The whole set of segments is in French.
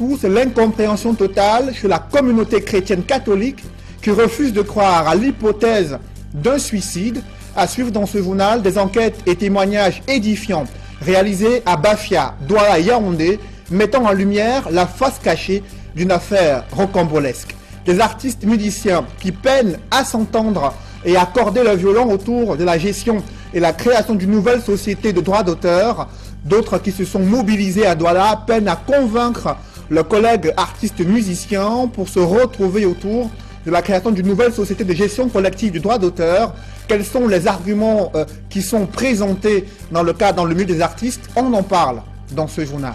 coup, c'est l'incompréhension totale chez la communauté chrétienne catholique qui refuse de croire à l'hypothèse d'un suicide. À suivre dans ce journal des enquêtes et témoignages édifiants réalisés à Bafia, Douala et Yaoundé, mettant en lumière la face cachée d'une affaire rocambolesque. Des artistes musiciens qui peinent à s'entendre et à accorder le violon autour de la gestion et la création d'une nouvelle société de droits d'auteur. D'autres qui se sont mobilisés à Douala peinent à convaincre leurs collègues artistes musiciens pour se retrouver autour de la création d'une nouvelle société de gestion collective du droit d'auteur. Quels sont les arguments qui sont présentés dans le milieu des artistes? On en parle dans ce journal.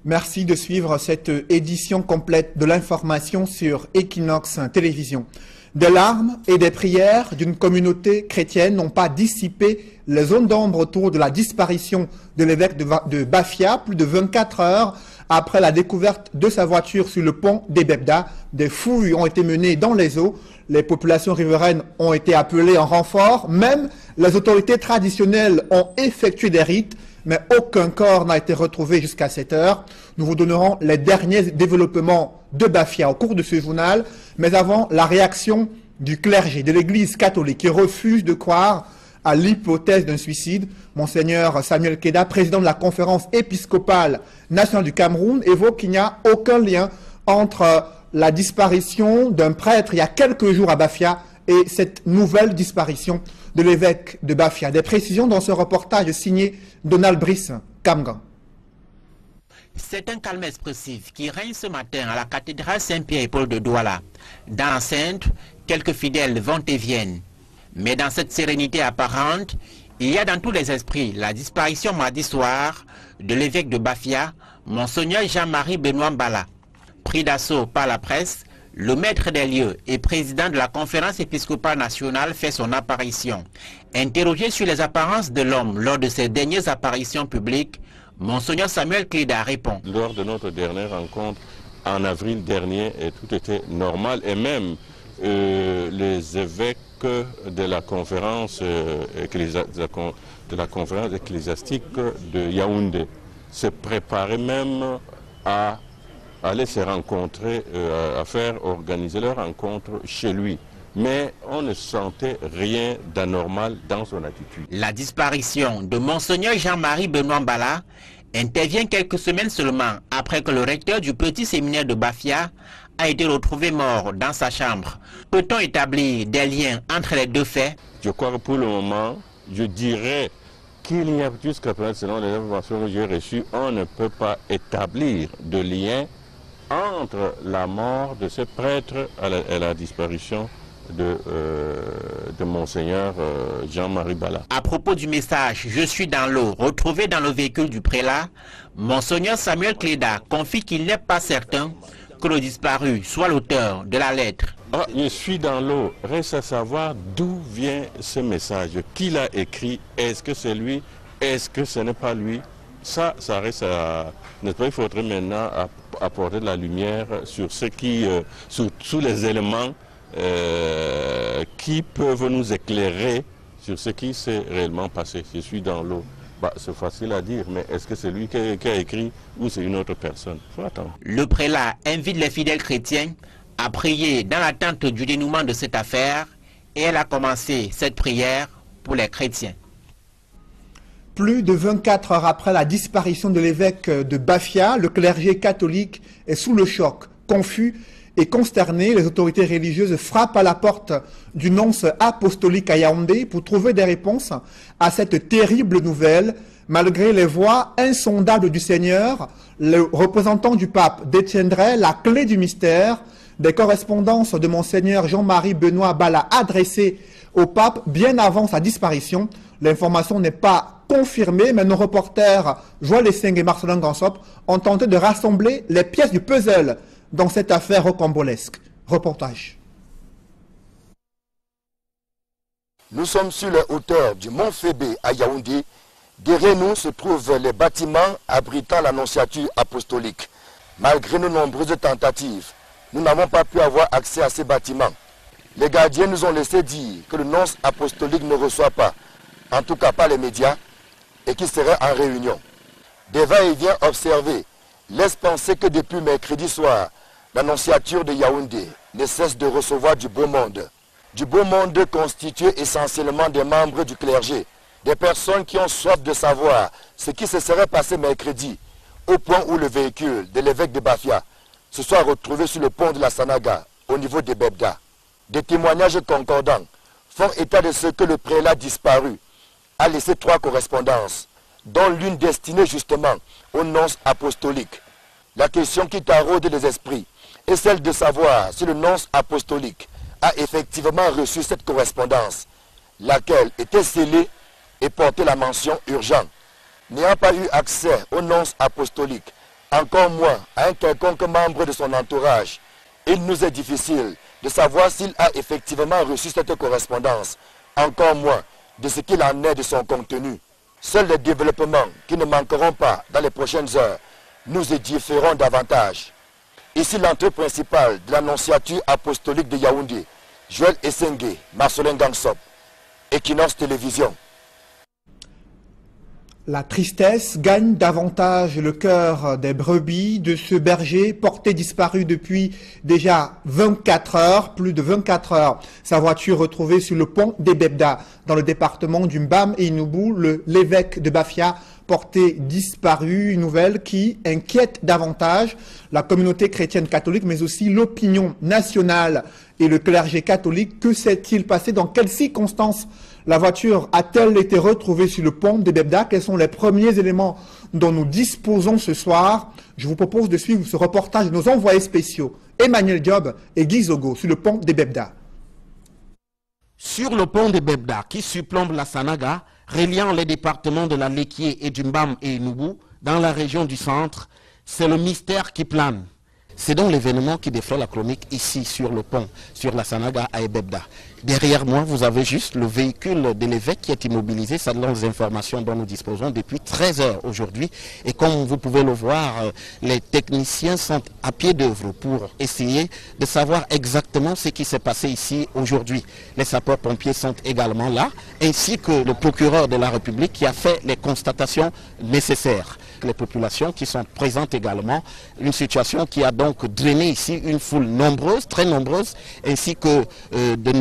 Merci de suivre cette édition complète de l'information sur Equinox Télévision. Des larmes et des prières d'une communauté chrétienne n'ont pas dissipé les zones d'ombre autour de la disparition de l'évêque de Bafia, plus de 24 heures après la découverte de sa voiture sur le pont des Bebda. Des fouilles ont été menées dans les eaux, les populations riveraines ont été appelées en renfort, même les autorités traditionnelles ont effectué des rites, mais aucun corps n'a été retrouvé jusqu'à cette heure. Nous vous donnerons les derniers développements de Bafia au cours de ce journal, mais avant, la réaction du clergé de l'Église catholique qui refuse de croire à l'hypothèse d'un suicide. Monseigneur Samuel Keda, président de la conférence épiscopale nationale du Cameroun, évoque qu'il n'y a aucun lien entre la disparition d'un prêtre il y a quelques jours à Bafia et cette nouvelle disparition de l'évêque de Bafia. Des précisions dans ce reportage signé Donald Brice Kamgan. C'est un calme expressif qui règne ce matin à la cathédrale Saint-Pierre et Paul de Douala. Dans l'enceinte, quelques fidèles vont et viennent. Mais dans cette sérénité apparente, il y a dans tous les esprits la disparition mardi soir de l'évêque de Bafia, Monseigneur Jean-Marie Benoît Mbala. Pris d'assaut par la presse, le maître des lieux et président de la conférence épiscopale nationale fait son apparition. Interrogé sur les apparences de l'homme lors de ses dernières apparitions publiques, Monseigneur Samuel Keda répond. Lors de notre dernière rencontre en avril dernier, tout était normal et même les évêques de la conférence ecclésiastique de Yaoundé se préparaient même à aller se rencontrer, à faire organiser leur rencontre chez lui. Mais on ne sentait rien d'anormal dans son attitude. La disparition de Monseigneur Jean-Marie Benoît Mbala intervient quelques semaines seulement après que le recteur du petit séminaire de Bafia a été retrouvé mort dans sa chambre. Peut-on établir des liens entre les deux faits? Je crois que pour le moment, je dirais qu'il n'y a jusqu'à présent, selon les informations que j'ai reçues, on ne peut pas établir de lien entre la mort de ce prêtre et la disparition de Monseigneur Jean-Marie Bala. À propos du message « Je suis dans l'eau » retrouvé dans le véhicule du prélat, Monseigneur Samuel Keda confie qu'il n'est pas certain que le disparu soit l'auteur de la lettre. Ah, je suis dans l'eau. Reste à savoir d'où vient ce message. Qui l'a écrit? Est-ce que c'est lui? Est-ce que ce n'est pas lui? Ça reste à... Il faudrait maintenant apporter de la lumière sur ce qui, sur les éléments qui peuvent nous éclairer sur ce qui s'est réellement passé. Je suis dans l'eau. Bah, c'est facile à dire, mais est-ce que c'est lui qui a écrit ou c'est une autre personne? Faut attendre. Le prélat invite les fidèles chrétiens à prier dans l'attente du dénouement de cette affaire et elle a commencé cette prière pour les chrétiens. Plus de 24 heures après la disparition de l'évêque de Bafia, le clergé catholique est sous le choc, confus et consterné. Les autorités religieuses frappent à la porte du nonce apostolique à Yaoundé pour trouver des réponses à cette terrible nouvelle. Malgré les voix insondables du Seigneur, le représentant du pape détiendrait la clé du mystère. Des correspondances de Monseigneur Jean-Marie Benoît Bala adressées au pape bien avant sa disparition. L'information n'est pas confirmée, mais nos reporters Joël Esseng et Marcelin Gansop ont tenté de rassembler les pièces du puzzle dans cette affaire rocambolesque. Reportage. Nous sommes sur les hauteurs du Mont Fébé à Yaoundé. Derrière nous se trouvent les bâtiments abritant l'annonciature apostolique. Malgré nos nombreuses tentatives, nous n'avons pas pu avoir accès à ces bâtiments. Les gardiens nous ont laissé dire que le nonce apostolique ne reçoit pas, en tout cas pas les médias, et qu'il serait en réunion. Des va-et-vient observés laissent penser que depuis mercredi soir, l'annonciature de Yaoundé ne cesse de recevoir du beau monde. Du beau monde constitué essentiellement des membres du clergé, des personnes qui ont soif de savoir ce qui se serait passé mercredi, au point où le véhicule de l'évêque de Bafia se soit retrouvé sur le pont de la Sanaga, au niveau de Bebda. Des témoignages concordants font état de ce que le prélat disparu a laissé 3 correspondances, dont l'une destinée justement au nonce apostolique. La question qui taraude les esprits est celle de savoir si le nonce apostolique a effectivement reçu cette correspondance, laquelle était scellée et portait la mention urgent. N'ayant pas eu accès au nonce apostolique, encore moins à un quelconque membre de son entourage, il nous est difficile de savoir s'il a effectivement reçu cette correspondance, encore moins de ce qu'il en est de son contenu. Seuls les développements qui ne manqueront pas dans les prochaines heures nous édifieront davantage. Ici l'entrée principale de l'annonciature apostolique de Yaoundé, Joël Essengue, Marcelin Gangsop, Equinox Télévision. La tristesse gagne davantage le cœur des brebis de ce berger porté disparu depuis déjà 24 heures, plus de 24 heures. Sa voiture retrouvée sur le pont des Bebda, dans le département du Mbam et Inoubou, l'évêque de Bafia porté disparu, une nouvelle qui inquiète davantage la communauté chrétienne catholique, mais aussi l'opinion nationale et le clergé catholique. Que s'est-il passé? Dans quelles circonstances la voiture a-t-elle été retrouvée sur le pont des Bebda? Quels sont les premiers éléments dont nous disposons ce soir? Je vous propose de suivre ce reportage de nos envoyés spéciaux, Emmanuel Diop et Guy Zogo, sur le pont des Bebda. Sur le pont des Bebda, qui surplombe la Sanaga, reliant les départements de la Lekié et du Mbam et Inoubou, dans la région du centre, c'est le mystère qui plane. C'est donc l'événement qui défraie la chronique ici sur le pont, sur la Sanaga à Ebebda. Derrière moi, vous avez juste le véhicule de l'évêque qui est immobilisé. Ça donne les informations dont nous disposons depuis 13 heures aujourd'hui. Et comme vous pouvez le voir, les techniciens sont à pied d'œuvre pour essayer de savoir exactement ce qui s'est passé ici aujourd'hui. Les sapeurs-pompiers sont également là, ainsi que le procureur de la République qui a fait les constatations nécessaires. Les populations qui sont présentes également, une situation qui a donc drainé ici une foule nombreuse, très nombreuse, ainsi que de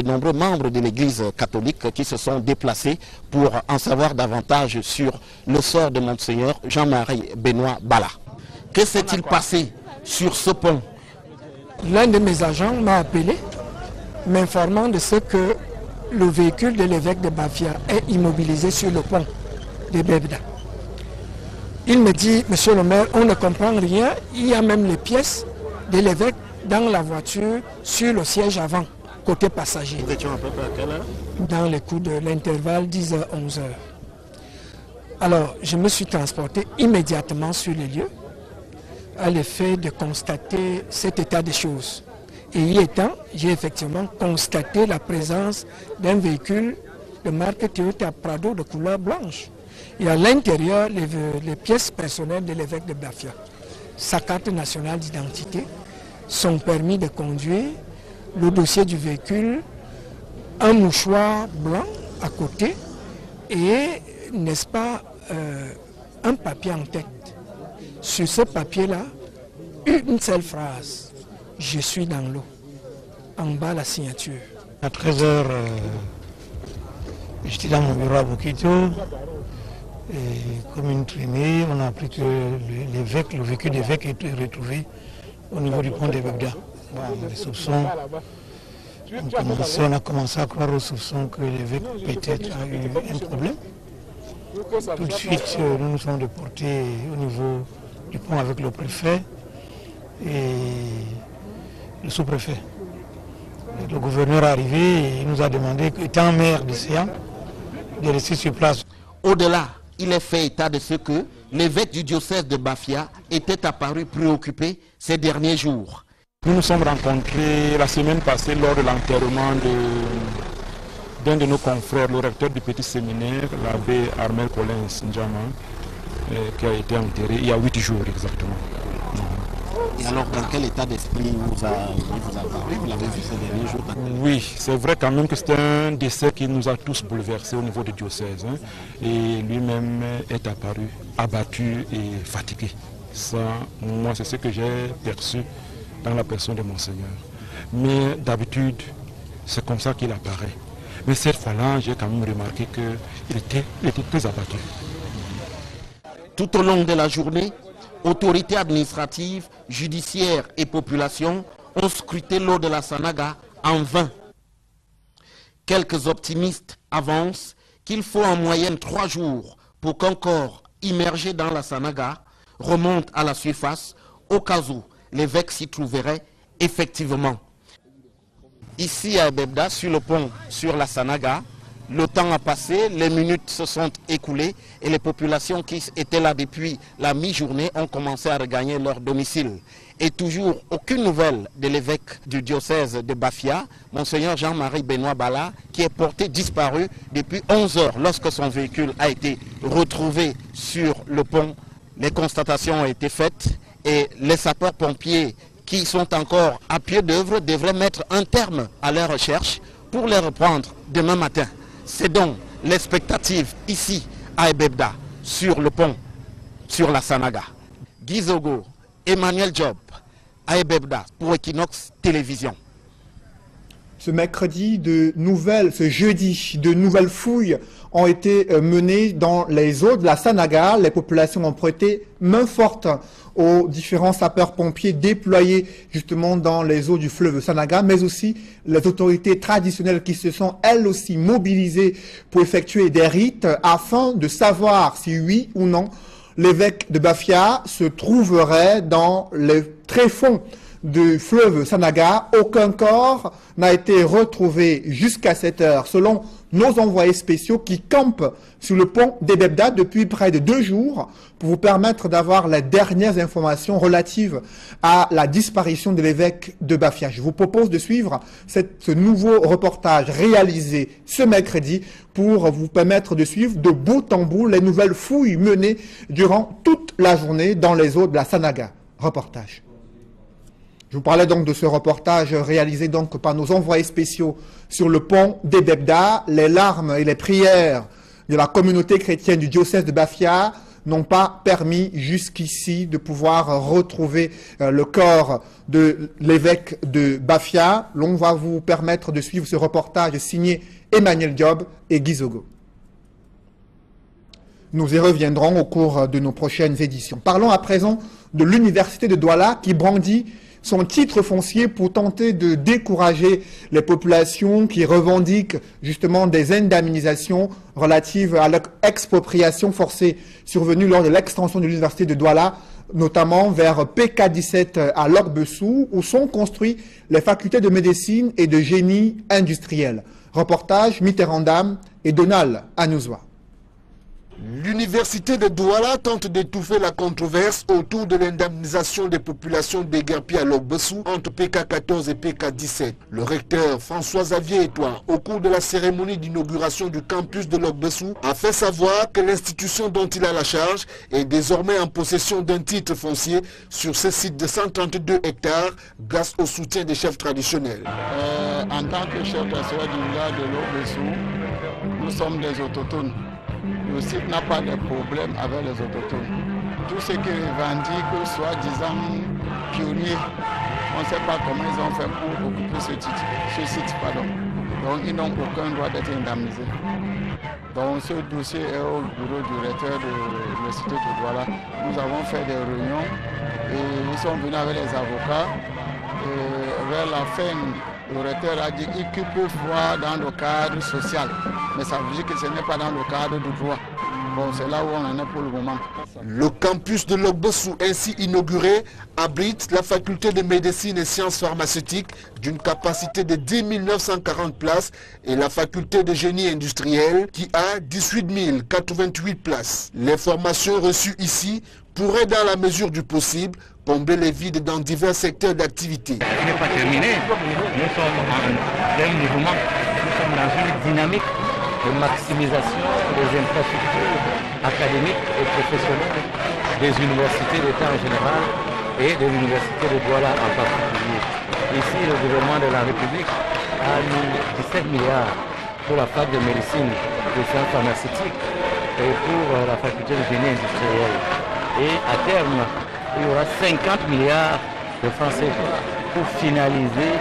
nombreux membres de l'Église catholique qui se sont déplacés pour en savoir davantage sur le sort de Monseigneur Jean-Marie Benoît Bala. Que s'est-il passé sur ce pont? L'un de mes agents m'a appelé, m'informant de ce que le véhicule de l'évêque de Bafia est immobilisé sur le pont de Bebda. Il me dit, monsieur le maire, on ne comprend rien, il y a même les pièces de l'évêque dans la voiture sur le siège avant, côté passager. Nous étions à peu près à quelle heure? Dans les coups de l'intervalle 10h-11h. Alors, je me suis transporté immédiatement sur les lieux, à l'effet de constater cet état des choses. Et y étant, j'ai effectivement constaté la présence d'un véhicule de marque Toyota Prado de couleur blanche. Et à l'intérieur, les pièces personnelles de l'évêque de Bafia, sa carte nationale d'identité, son permis de conduire, le dossier du véhicule, un mouchoir blanc à côté et, n'est-ce pas, un papier en tête. Sur ce papier-là, une seule phrase, « Je suis dans l'eau ». En bas, la signature. À 13h, j'étais dans mon bureau à Bokito. Et comme une traînée, on a appris que le véhicule d'évêque est retrouvé au niveau du pont des Bebda. Les soupçons, on a commencé à croire aux soupçons que l'évêque peut-être a eu un problème. Tout de suite, nous nous sommes déportés au niveau du pont avec le préfet et le sous-préfet. Le gouverneur est arrivé et il nous a demandé, étant maire de Séan, de rester sur place. Au-delà, il est fait état de ce que l'évêque du diocèse de Bafia était apparu préoccupé ces derniers jours. Nous nous sommes rencontrés la semaine passée lors de l'enterrement d'un de nos confrères, le recteur du petit séminaire, l'abbé Armel Collins Ndjama, qui a été enterré il y a 8 jours exactement. Et alors, dans quel état d'esprit vous a parlé? Vous l'avez vu ces derniers jours? Oui, c'est vrai quand même que c'est un décès qui nous a tous bouleversés au niveau du diocèse. Hein. Et lui-même est apparu abattu et fatigué. Ça, moi, c'est ce que j'ai perçu dans la personne de Monseigneur. Mais d'habitude, c'est comme ça qu'il apparaît. Mais cette fois-là, j'ai quand même remarqué qu'il était très abattu. Tout au long de la journée, autorités administratives, judiciaires et populations ont scruté l'eau de la Sanaga en vain. Quelques optimistes avancent qu'il faut en moyenne 3 jours pour qu'un corps immergé dans la Sanaga remonte à la surface au cas où l'évêque s'y trouverait effectivement. Ici à Ebebda, sur le pont sur la Sanaga, le temps a passé, les minutes se sont écoulées et les populations qui étaient là depuis la mi-journée ont commencé à regagner leur domicile. Et toujours aucune nouvelle de l'évêque du diocèse de Bafia, Monseigneur Jean-Marie Benoît Bala, qui est porté disparu depuis 11 heures lorsque son véhicule a été retrouvé sur le pont. Les constatations ont été faites et les sapeurs-pompiers qui sont encore à pied d'œuvre devraient mettre un terme à leurs recherches pour les reprendre demain matin. C'est donc l'expectative ici à Ebebda, sur le pont, sur la Sanaga. Guy Zogo, Emmanuel Job, à Ebebda pour Equinox Télévision. Ce jeudi, de nouvelles fouilles ont été menées dans les eaux de la Sanaga. Les populations ont prêté main forte aux différents sapeurs-pompiers déployés justement dans les eaux du fleuve Sanaga, mais aussi les autorités traditionnelles qui se sont elles aussi mobilisées pour effectuer des rites afin de savoir si oui ou non l'évêque de Bafia se trouverait dans les tréfonds du fleuve Sanaga. Aucun corps n'a été retrouvé jusqu'à cette heure, selon nos envoyés spéciaux qui campent sur le pont d'Ebebda depuis près de 2 jours pour vous permettre d'avoir les dernières informations relatives à la disparition de l'évêque de Bafia. Je vous propose de suivre ce nouveau reportage réalisé ce mercredi pour vous permettre de suivre de bout en bout les nouvelles fouilles menées durant toute la journée dans les eaux de la Sanaga. Reportage. Je vous parlais donc de ce reportage réalisé donc par nos envoyés spéciaux sur le pont d'Ebebda. Les larmes et les prières de la communauté chrétienne du diocèse de Bafia n'ont pas permis jusqu'ici de pouvoir retrouver le corps de l'évêque de Bafia. L'on va vous permettre de suivre ce reportage signé Emmanuel Diop et Guy Zogo. Nous y reviendrons au cours de nos prochaines éditions. Parlons à présent de l'université de Douala qui brandit son titre foncier pour tenter de décourager les populations qui revendiquent justement des indemnisations relatives à l'expropriation forcée survenue lors de l'extension de l'université de Douala, notamment vers PK17 à Lorbessou, où sont construites les facultés de médecine et de génie industriel. Reportage Mitterrandam et Donald Anouzwa. L'université de Douala tente d'étouffer la controverse autour de l'indemnisation des populations déguerpies à Lorbessou entre PK14 et PK17. Le recteur François-Xavier Etoile, au cours de la cérémonie d'inauguration du campus de Lorbessou, a fait savoir que l'institution dont il a la charge est désormais en possession d'un titre foncier sur ce site de 132 hectares grâce au soutien des chefs traditionnels. En tant que chef traditionnel du village de Lorbessou, nous sommes des autochtones. Le site n'a pas de problème avec les autochtones. Tout ce qui revendique, soi-disant pionniers, on ne sait pas comment ils ont fait pour occuper ce site. Donc ils n'ont aucun droit d'être indemnisés. Donc ce dossier est au bureau du recteur de l'université de Douala. Nous avons fait des réunions et ils sont venus avec les avocats. Et vers la fin, le recteur a dit qu'il peut voir dans le cadre social. Mais ça veut dire que ce n'est pas dans le cadre du droit. Bon, c'est là où on en est pour le moment. Le campus de Lorbessou, ainsi inauguré, abrite la faculté de médecine et sciences pharmaceutiques d'une capacité de 10 940 places et la faculté de génie industriel qui a 18 088 places. Les formations reçues ici pourraient, dans la mesure du possible, combler les vides dans divers secteurs d'activité. Ce n'est pas terminé. Nous sommes en plein mouvement. Nous sommes dans une dynamique de maximisation des infrastructures académiques et professionnelles des universités d'État en général et de l'université de Douala en particulier. Ici, le gouvernement de la République a mis 17 milliards pour la fac de médecine, de sciences pharmaceutiques et pour la faculté de génie industriel. Et à terme, il y aura 50 milliards de francs CFA pour finaliser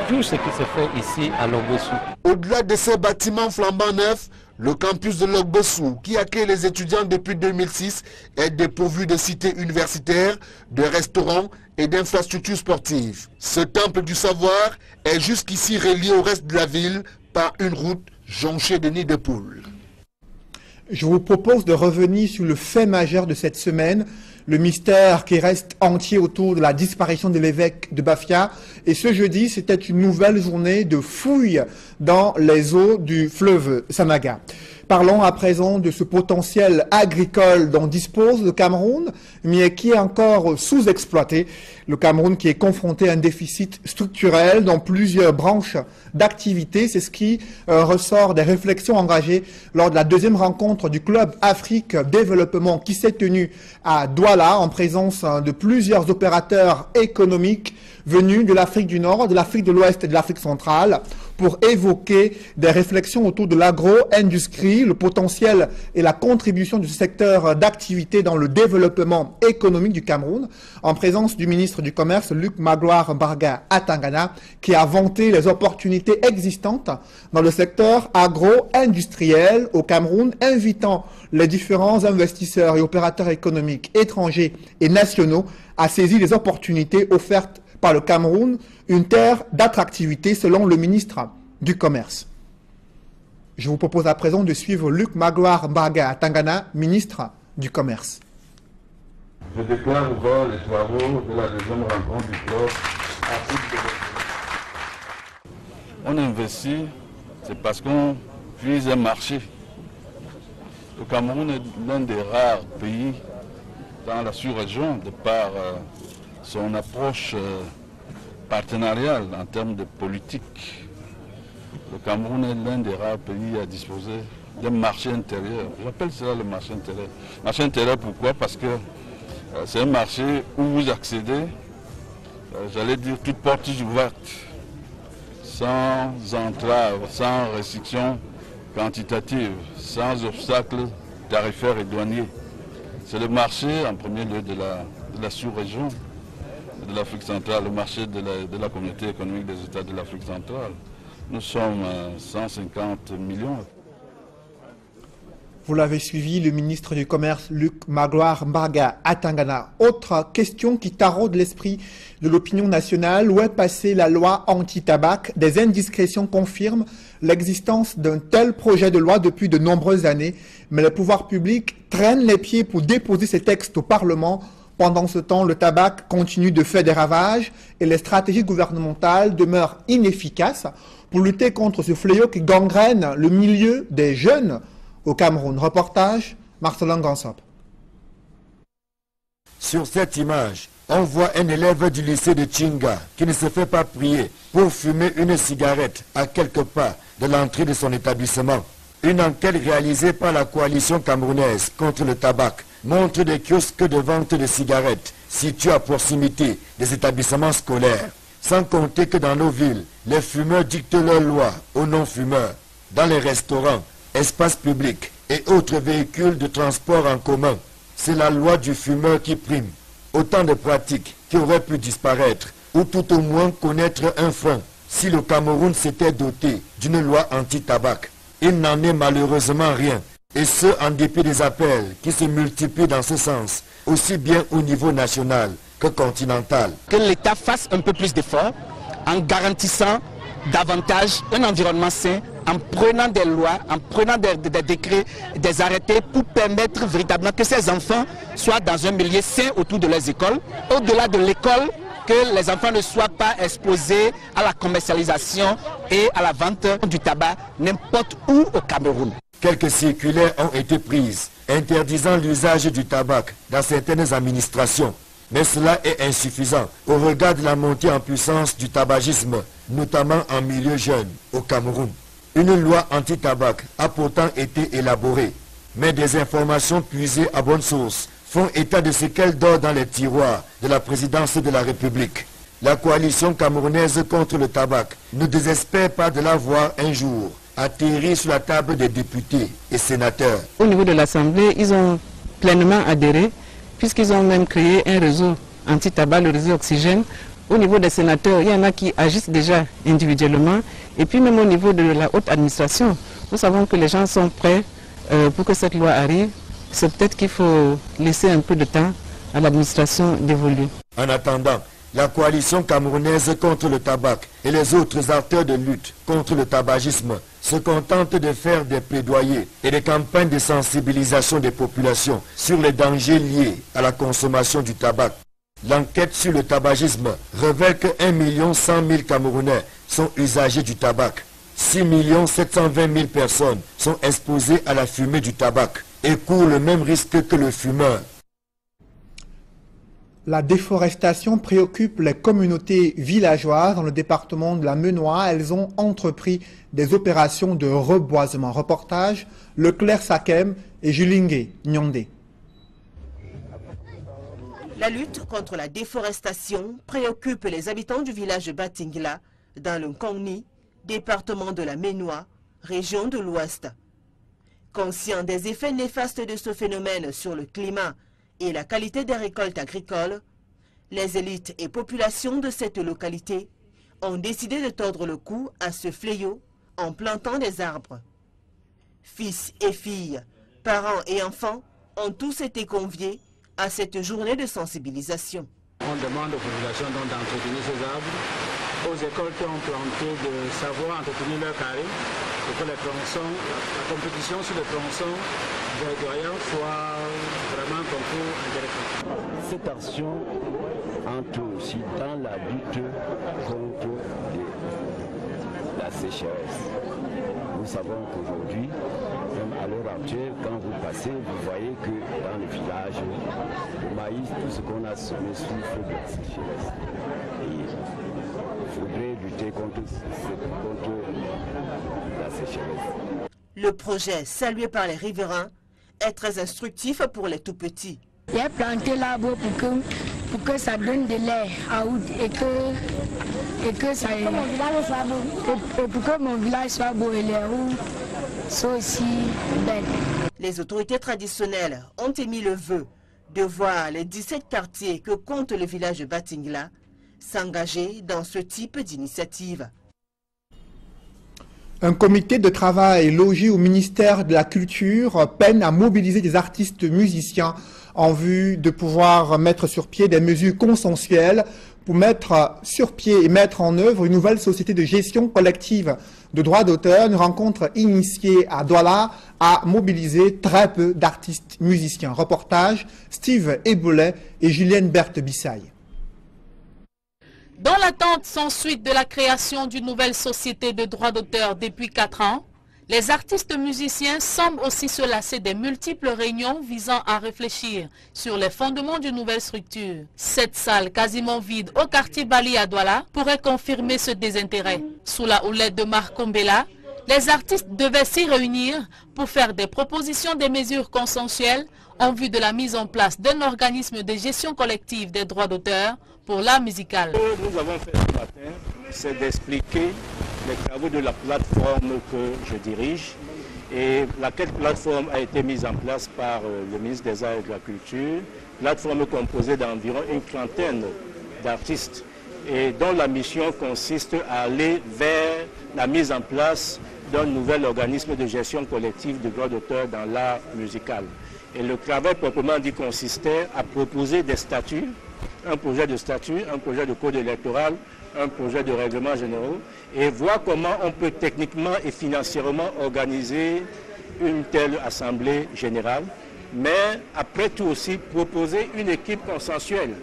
tout ce qui se fait ici à Logbossou. Au-delà de ces bâtiments flambant neufs, le campus de Logbossou, qui accueille les étudiants depuis 2006, est dépourvu de cités universitaires, de restaurants et d'infrastructures sportives. Ce temple du savoir est jusqu'ici relié au reste de la ville par une route jonchée de nids de poules. Je vous propose de revenir sur le fait majeur de cette semaine, le mystère qui reste entier autour de la disparition de l'évêque de Bafia. Et ce jeudi, c'était une nouvelle journée de fouilles dans les eaux du fleuve Sanaga. Parlons à présent de ce potentiel agricole dont dispose le Cameroun, mais qui est encore sous-exploité. Le Cameroun qui est confronté à un déficit structurel dans plusieurs branches d'activité. C'est ce qui ressort des réflexions engagées lors de la deuxième rencontre du Club Afrique Développement qui s'est tenue à Douala en présence de plusieurs opérateurs économiques venus de l'Afrique du Nord, de l'Afrique de l'Ouest et de l'Afrique centrale pour évoquer des réflexions autour de l'agro-industrie, le potentiel et la contribution de ce secteur d'activité dans le développement économique du Cameroun, en présence du ministre du Commerce, Luc Magloire Mbarga Atangana, qui a vanté les opportunités existantes dans le secteur agro-industriel au Cameroun, invitant les différents investisseurs et opérateurs économiques étrangers et nationaux à saisir les opportunités offertes par le Cameroun, une terre d'attractivité selon le ministre du Commerce. Je vous propose à présent de suivre Luc Magloire Mbarga Atangana, ministre du Commerce. Je déclare ouvert les travaux de la deuxième rencontre du club Afrique Développement. On investit, c'est parce qu'on vise un marché. Le Cameroun est l'un des rares pays dans la sous-région de par son approche partenariale en termes de politique. Le Cameroun est l'un des rares pays à disposer d'un marché intérieur. J'appelle cela le marché intérieur. Marché intérieur, pourquoi? Parce que c'est un marché où vous accédez, j'allais dire, toutes portes ouvertes, sans entrave, sans restrictions quantitatives, sans obstacles tarifaires et douaniers. C'est le marché, en premier lieu, de la sous-région de l'Afrique centrale, le marché de la communauté économique des États de l'Afrique centrale. Nous sommes 150 millions. Vous l'avez suivi, le ministre du Commerce, Luc Magloire Mbarga Atangana. Autre question qui taraude l'esprit de l'opinion nationale. Où est passée la loi anti-tabac? Des indiscrétions confirment l'existence d'un tel projet de loi depuis de nombreuses années. Mais les pouvoirs publics traînent les pieds pour déposer ces textes au Parlement. Pendant ce temps, le tabac continue de faire des ravages et les stratégies gouvernementales demeurent inefficaces pour lutter contre ce fléau qui gangrène le milieu des jeunes au Cameroun. Reportage, Marcelin Gansop. Sur cette image, on voit un élève du lycée de Chinga qui ne se fait pas prier pour fumer une cigarette à quelques pas de l'entrée de son établissement. Une enquête réalisée par la coalition camerounaise contre le tabac montre des kiosques de vente de cigarettes situés à proximité des établissements scolaires. Sans compter que dans nos villes, les fumeurs dictent leurs lois aux non-fumeurs. Dans les restaurants, espaces publics et autres véhicules de transport en commun, c'est la loi du fumeur qui prime. Autant de pratiques qui auraient pu disparaître ou tout au moins connaître un frein si le Cameroun s'était doté d'une loi anti-tabac. Il n'en est malheureusement rien, et ce en dépit des appels qui se multiplient dans ce sens, aussi bien au niveau national que continental. Que l'État fasse un peu plus d'efforts en garantissant davantage un environnement sain, en prenant des lois, en prenant des décrets, des arrêtés pour permettre véritablement que ces enfants soient dans un milieu sain autour de leurs écoles. Au-delà de l'école, que les enfants ne soient pas exposés à la commercialisation et à la vente du tabac n'importe où au Cameroun. Quelques circulaires ont été prises interdisant l'usage du tabac dans certaines administrations. Mais cela est insuffisant au regard de la montée en puissance du tabagisme, notamment en milieu jeune au Cameroun. Une loi anti-tabac a pourtant été élaborée, mais des informations puisées à bonne source font état de ce qu'elle dort dans les tiroirs de la présidence de la République. La coalition camerounaise contre le tabac ne désespère pas de la voir un jour atterrir sur la table des députés et sénateurs. Au niveau de l'Assemblée, ils ont pleinement adhéré, puisqu'ils ont même créé un réseau anti-tabac, le réseau Oxygène. Au niveau des sénateurs, il y en a qui agissent déjà individuellement, et puis même au niveau de la haute administration, nous savons que les gens sont prêts pour que cette loi arrive. C'est peut-être qu'il faut laisser un peu de temps à l'administration d'évoluer. En attendant, la coalition camerounaise contre le tabac et les autres acteurs de lutte contre le tabagisme se contentent de faire des plaidoyers et des campagnes de sensibilisation des populations sur les dangers liés à la consommation du tabac. L'enquête sur le tabagisme révèle que 1 100 000 Camerounais sont usagers du tabac. 6 720 000 personnes sont exposées à la fumée du tabac et courent le même risque que le fumeur. La déforestation préoccupe les communautés villageoises dans le département de la Menoie. Elles ont entrepris des opérations de reboisement. Reportage Leclerc Sakem et Julingue Nyondé. La lutte contre la déforestation préoccupe les habitants du village Batingla dans le Nkongni, département de la Menoie, région de l'Ouest. Conscients des effets néfastes de ce phénomène sur le climat et la qualité des récoltes agricoles, les élites et populations de cette localité ont décidé de tordre le cou à ce fléau en plantant des arbres. Fils et filles, parents et enfants ont tous été conviés à cette journée de sensibilisation. On demande aux populations d'entretenir ces arbres, aux écoles qui ont planté de savoir entretenir leurs carrés, pour que les tronçons, la compétition sur les tronçons verdoyants soit vraiment un concours intéressant. Cette action entre aussi dans la lutte contre la sécheresse. Nous savons qu'aujourd'hui, même à l'heure actuelle, quand vous passez, vous voyez que dans le village, le maïs, tout ce qu'on a semé souffre de la sécheresse. Et il faudrait lutter contre la sécheresse. Le projet, salué par les riverains, est très instructif pour les tout-petits. J'ai planté l'arbre pour que ça donne de l'air à août et que ça et pour que mon village soit beau et les routes soient aussi belles. Les autorités traditionnelles ont émis le vœu de voir les 17 quartiers que compte le village de Batingla s'engager dans ce type d'initiative. Un comité de travail logé au ministère de la Culture peine à mobiliser des artistes musiciens en vue de pouvoir mettre sur pied des mesures consensuelles pour mettre sur pied et mettre en œuvre une nouvelle société de gestion collective de droits d'auteur. Une rencontre initiée à Douala a mobilisé très peu d'artistes musiciens. Reportage Steve Eboulet et Julienne Berthe-Bissaille. Dans l'attente sans suite de la création d'une nouvelle société de droits d'auteur depuis 4 ans, les artistes musiciens semblent aussi se lasser des multiples réunions visant à réfléchir sur les fondements d'une nouvelle structure. Cette salle quasiment vide au quartier Bali à Douala pourrait confirmer ce désintérêt. Sous la houlette de Marc Kombela, les artistes devaient s'y réunir pour faire des propositions des mesures consensuelles en vue de la mise en place d'un organisme de gestion collective des droits d'auteur pour l'art musical. Ce que nous avons fait ce matin, c'est d'expliquer les travaux de la plateforme que je dirige et laquelle plateforme a été mise en place par le ministre des Arts et de la Culture, plateforme composée d'environ une trentaine d'artistes et dont la mission consiste à aller vers la mise en place d'un nouvel organisme de gestion collective de droits d'auteur dans l'art musical. Et le travail proprement dit consistait à proposer des statuts, un projet de statut, un projet de code électoral, un projet de règlement généraux et voir comment on peut techniquement et financièrement organiser une telle assemblée générale, mais après tout aussi proposer une équipe consensuelle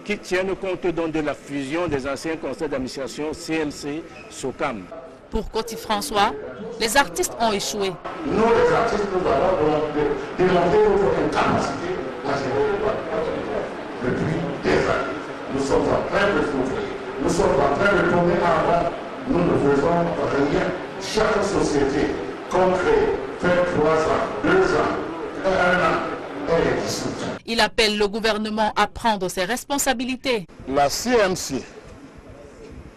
qui tienne compte donc de la fusion des anciens conseils d'administration CMC-SOCAM. Pour Coty François, les artistes ont échoué. Nous, les artistes, nous allons démontrer notre incapacité à gérer le droit depuis des années. Nous sommes en train de souffrir. Nous sommes en train de tomber en rond. Nous ne faisons rien. Chaque société qu'on crée fait 3 ans, 2 ans, 1 an, elle est dissoute. Il appelle le gouvernement à prendre ses responsabilités. La CMC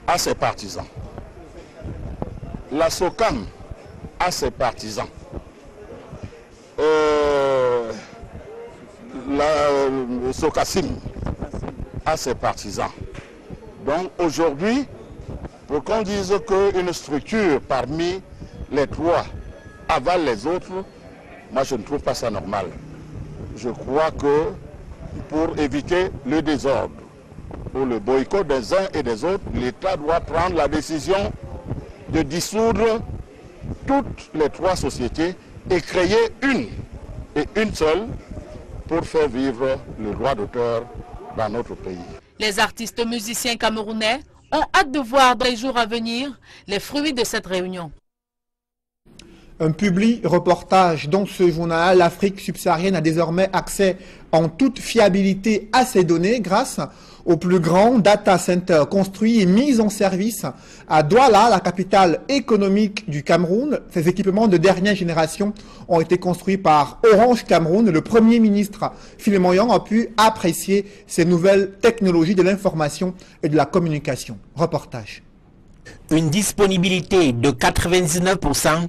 a ses partisans. La SOCAM a ses partisans. La SOCACIM a ses partisans. Donc aujourd'hui, pour qu'on dise qu'une structure parmi les trois avale les autres, moi je ne trouve pas ça normal. Je crois que pour éviter le désordre, pour le boycott des uns et des autres, l'État doit prendre la décision de dissoudre toutes les trois sociétés et créer une seule pour faire vivre le droit d'auteur dans notre pays. Les artistes musiciens camerounais ont hâte de voir dans les jours à venir les fruits de cette réunion. Un public reportage dont ce journal, l'Afrique subsaharienne a désormais accès en toute fiabilité à ces données grâce au plus grand data center construit et mis en service à Douala, la capitale économique du Cameroun. Ces équipements de dernière génération ont été construits par Orange Cameroun. Le Premier ministre Philemon Yang a pu apprécier ces nouvelles technologies de l'information et de la communication. Reportage. Une disponibilité de 99%,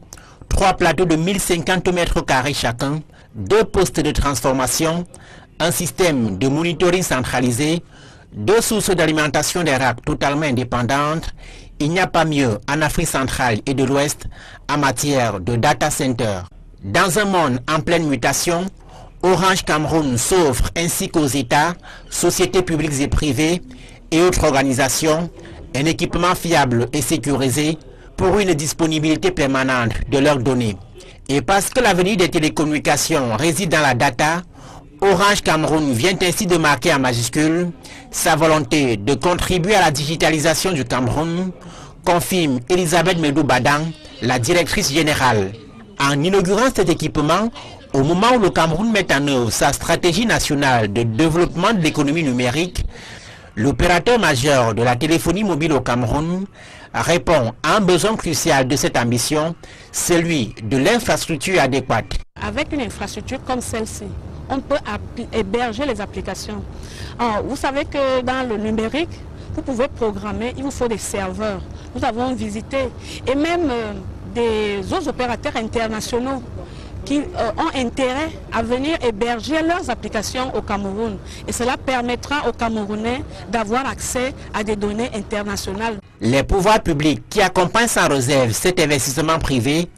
3 plateaux de 1050 mètres carrés chacun, 2 postes de transformation, un système de monitoring centralisé, 2 sources d'alimentation des racks totalement indépendantes. Il n'y a pas mieux en Afrique centrale et de l'Ouest en matière de data center. Dans un monde en pleine mutation, Orange Cameroun s'offre ainsi qu'aux États, sociétés publiques et privées et autres organisations un équipement fiable et sécurisé pour une disponibilité permanente de leurs données. Et parce que l'avenir des télécommunications réside dans la data, Orange Cameroun vient ainsi de marquer en majuscule sa volonté de contribuer à la digitalisation du Cameroun, confirme Elisabeth Medou-Badang, la directrice générale. En inaugurant cet équipement, au moment où le Cameroun met en œuvre sa stratégie nationale de développement de l'économie numérique, l'opérateur majeur de la téléphonie mobile au Cameroun répond à un besoin crucial de cette ambition, celui de l'infrastructure adéquate. Avec une infrastructure comme celle-ci, on peut héberger les applications. Alors, vous savez que dans le numérique, vous pouvez programmer, il vous faut des serveurs. Nous avons visité et même des autres opérateurs internationaux qui ont intérêt à venir héberger leurs applications au Cameroun. Et cela permettra aux Camerounais d'avoir accès à des données internationales. Les pouvoirs publics qui accompagnent sans réserve cet investissement privé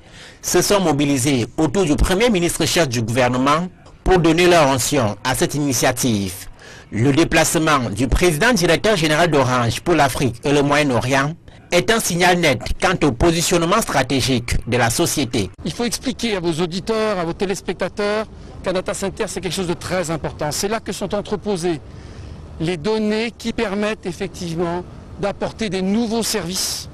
se sont mobilisés autour du Premier ministre-chef du gouvernement pour donner leur onction à cette initiative. Le déplacement du président directeur général d'Orange pour l'Afrique et le Moyen-Orient est un signal net quant au positionnement stratégique de la société. Il faut expliquer à vos auditeurs, à vos téléspectateurs qu'un data center c'est quelque chose de très important. C'est là que sont entreposées les données qui permettent effectivement d'apporter des nouveaux services,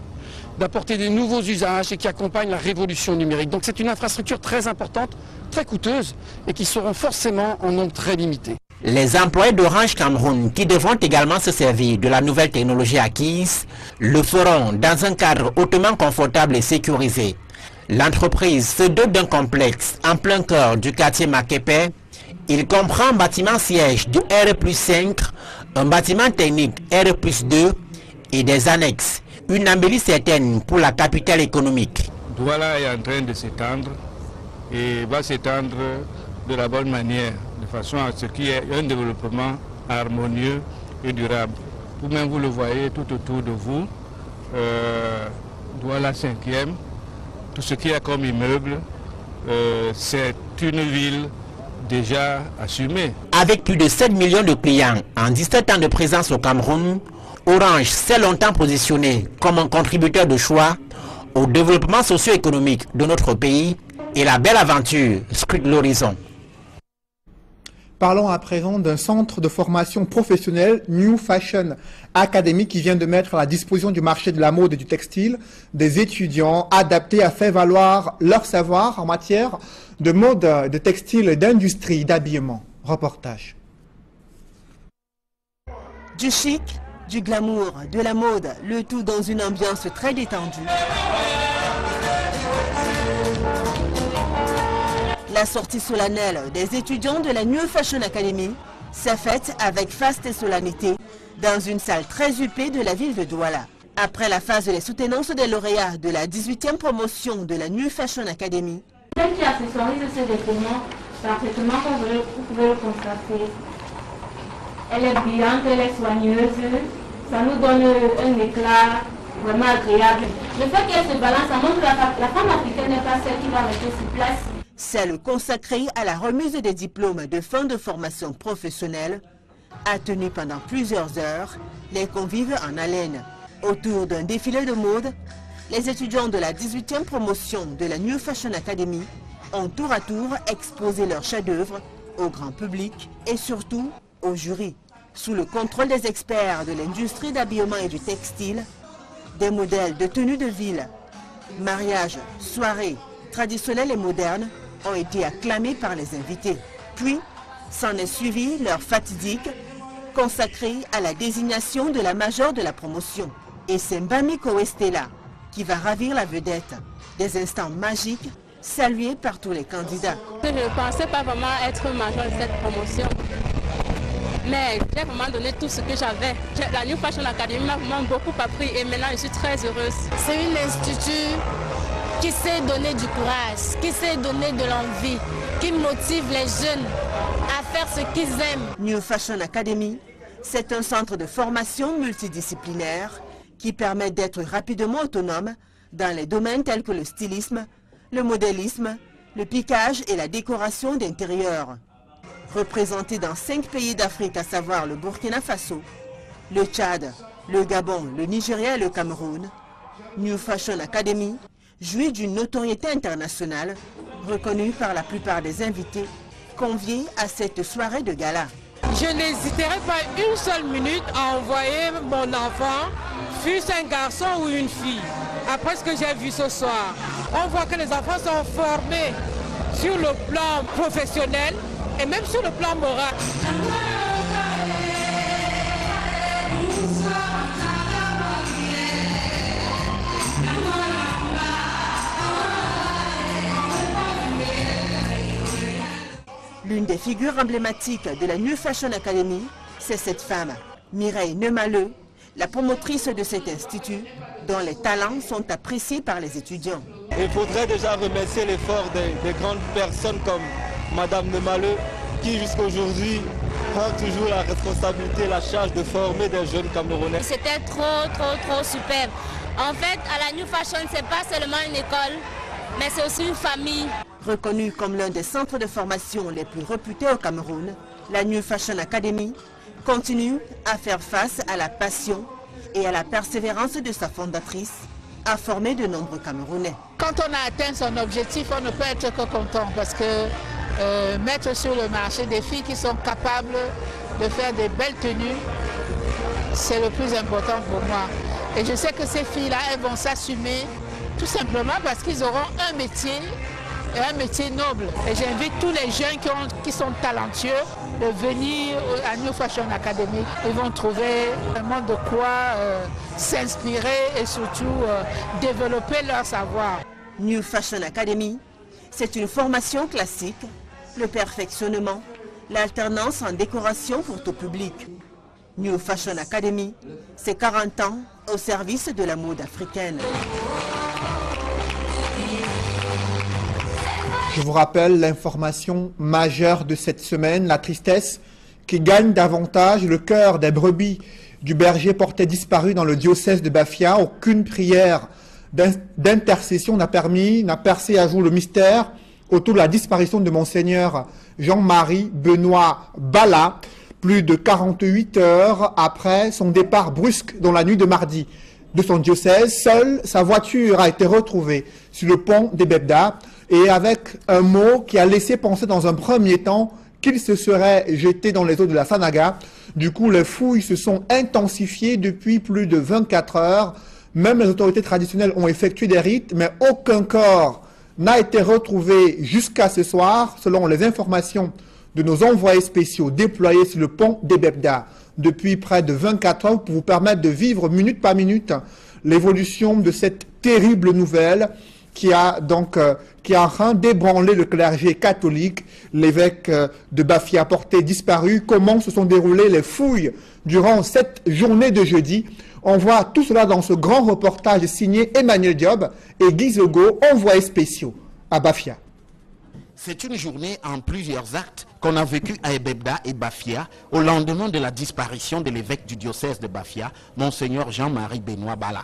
d'apporter des nouveaux usages et qui accompagnent la révolution numérique. Donc c'est une infrastructure très importante, très coûteuse et qui seront forcément en nombre très limité. Les employés d'Orange Cameroun qui devront également se servir de la nouvelle technologie acquise le feront dans un cadre hautement confortable et sécurisé. L'entreprise se dote d'un complexe en plein cœur du quartier Makepe. Il comprend un bâtiment siège de R+5, un bâtiment technique R+2 et des annexes. Une embellie certaine pour la capitale économique. Douala est en train de s'étendre et va s'étendre de la bonne manière, de façon à ce qu'il y ait un développement harmonieux et durable. Vous-même, vous le voyez tout autour de vous, Douala 5e, tout ce qu'il y a comme immeuble, c'est une ville déjà assumée. Avec plus de 7 millions de clients en 17 ans de présence au Cameroun, Orange s'est longtemps positionné comme un contributeur de choix au développement socio-économique de notre pays et la belle aventure scrute l'horizon. Parlons à présent d'un centre de formation professionnelle, New Fashion Academy, qui vient de mettre à la disposition du marché de la mode et du textile des étudiants adaptés à faire valoir leur savoir en matière de mode, de textile et d'industrie d'habillement. Reportage. Du chic, du glamour, de la mode, le tout dans une ambiance très détendue. La sortie solennelle des étudiants de la New Fashion Academy s'est faite avec faste et solennité dans une salle très huppée de la ville de Douala. Après la phase de soutenance des lauréats de la 18e promotion de la New Fashion Academy, celle qui accessoirise ce vêtement, parfaitement comme vous pouvez le constater. Elle est brillante, elle est soigneuse, ça nous donne un éclat vraiment agréable. Le fait qu'elle se balance, ça montre que la femme africaine n'est pas celle qui va rester sur place. Celle consacrée à la remise des diplômes de fin de formation professionnelle a tenu pendant plusieurs heures les convives en haleine. Autour d'un défilé de mode, les étudiants de la 18e promotion de la New Fashion Academy ont tour à tour exposé leurs chefs-d'œuvre au grand public et surtout au jury. Sous le contrôle des experts de l'industrie d'habillement et du textile, des modèles de tenues de ville, mariages, soirées traditionnelles et modernes ont été acclamés par les invités. Puis, s'en est suivi leur fatidique consacrée à la désignation de la majeure de la promotion. Et c'est Mbami Kowestela qui va ravir la vedette. Des instants magiques salués par tous les candidats. Je ne pensais pas vraiment être majeure de cette promotion. Mais j'ai vraiment donné tout ce que j'avais. La New Fashion Academy m'a vraiment beaucoup appris et maintenant je suis très heureuse. C'est une institut qui sait donner du courage, qui sait donner de l'envie, qui motive les jeunes à faire ce qu'ils aiment. New Fashion Academy, c'est un centre de formation multidisciplinaire qui permet d'être rapidement autonome dans les domaines tels que le stylisme, le modélisme, le piquage et la décoration d'intérieur. Représenté dans 5 pays d'Afrique, à savoir le Burkina Faso, le Tchad, le Gabon, le Nigeria et le Cameroun, New Fashion Academy jouit d'une notoriété internationale reconnue par la plupart des invités conviés à cette soirée de gala. Je n'hésiterai pas une seule minute à envoyer mon enfant, fût-ce un garçon ou une fille. Après ce que j'ai vu ce soir, on voit que les enfants sont formés sur le plan professionnel et même sur le plan moral. L'une des figures emblématiques de la New Fashion Academy, c'est cette femme, Mireille Nemaleux, la promotrice de cet institut, dont les talents sont appréciés par les étudiants. Il faudrait déjà remercier l'effort des grandes personnes comme Madame Nemaleux, qui jusqu'à aujourd'hui prend toujours la responsabilité, la charge de former des jeunes Camerounais. C'était trop superbe. En fait, à la New Fashion, c'est pas seulement une école, mais c'est aussi une famille. Reconnue comme l'un des centres de formation les plus réputés au Cameroun, la New Fashion Academy continue à faire face à la passion et à la persévérance de sa fondatrice, à former de nombreux Camerounais. Quand on a atteint son objectif, on ne peut être que content parce que mettre sur le marché des filles qui sont capables de faire des belles tenues, c'est le plus important pour moi. Et je sais que ces filles-là, elles vont s'assumer tout simplement parce qu'ils auront un métier noble. Et j'invite tous les jeunes qui sont talentueux de venir à New Fashion Academy. Ils vont trouver vraiment de quoi s'inspirer et surtout développer leur savoir. New Fashion Academy, c'est une formation classique, le perfectionnement, l'alternance en décoration pour tout public. New Fashion Academy, c'est 40 ans au service de la mode africaine. Je vous rappelle l'information majeure de cette semaine, la tristesse qui gagne davantage le cœur des brebis du berger porté disparu dans le diocèse de Bafia. Aucune prière d'intercession n'a percé à jour le mystère autour de la disparition de Monseigneur Jean-Marie Benoît Bala, plus de 48 heures après son départ brusque dans la nuit de mardi de son diocèse. Seule sa voiture a été retrouvée sur le pont des Bebda et avec un mot qui a laissé penser dans un premier temps qu'il se serait jeté dans les eaux de la Sanaga. Du coup, les fouilles se sont intensifiées depuis plus de 24 heures. Même les autorités traditionnelles ont effectué des rites, mais aucun corps n'a été retrouvé jusqu'à ce soir, selon les informations de nos envoyés spéciaux déployés sur le pont des Bebda depuis près de 24 heures pour vous permettre de vivre minute par minute l'évolution de cette terrible nouvelle. qui a enfin débranlé le clergé catholique. L'évêque de Bafia porté disparu. Comment se sont déroulées les fouilles durant cette journée de jeudi? On voit tout cela dans ce grand reportage signé Emmanuel Diop et Guy Zogo, envoyés spéciaux à Bafia. C'est une journée en plusieurs actes qu'on a vécu à Ebebda et Bafia au lendemain de la disparition de l'évêque du diocèse de Bafia, Monseigneur Jean-Marie Benoît Bala.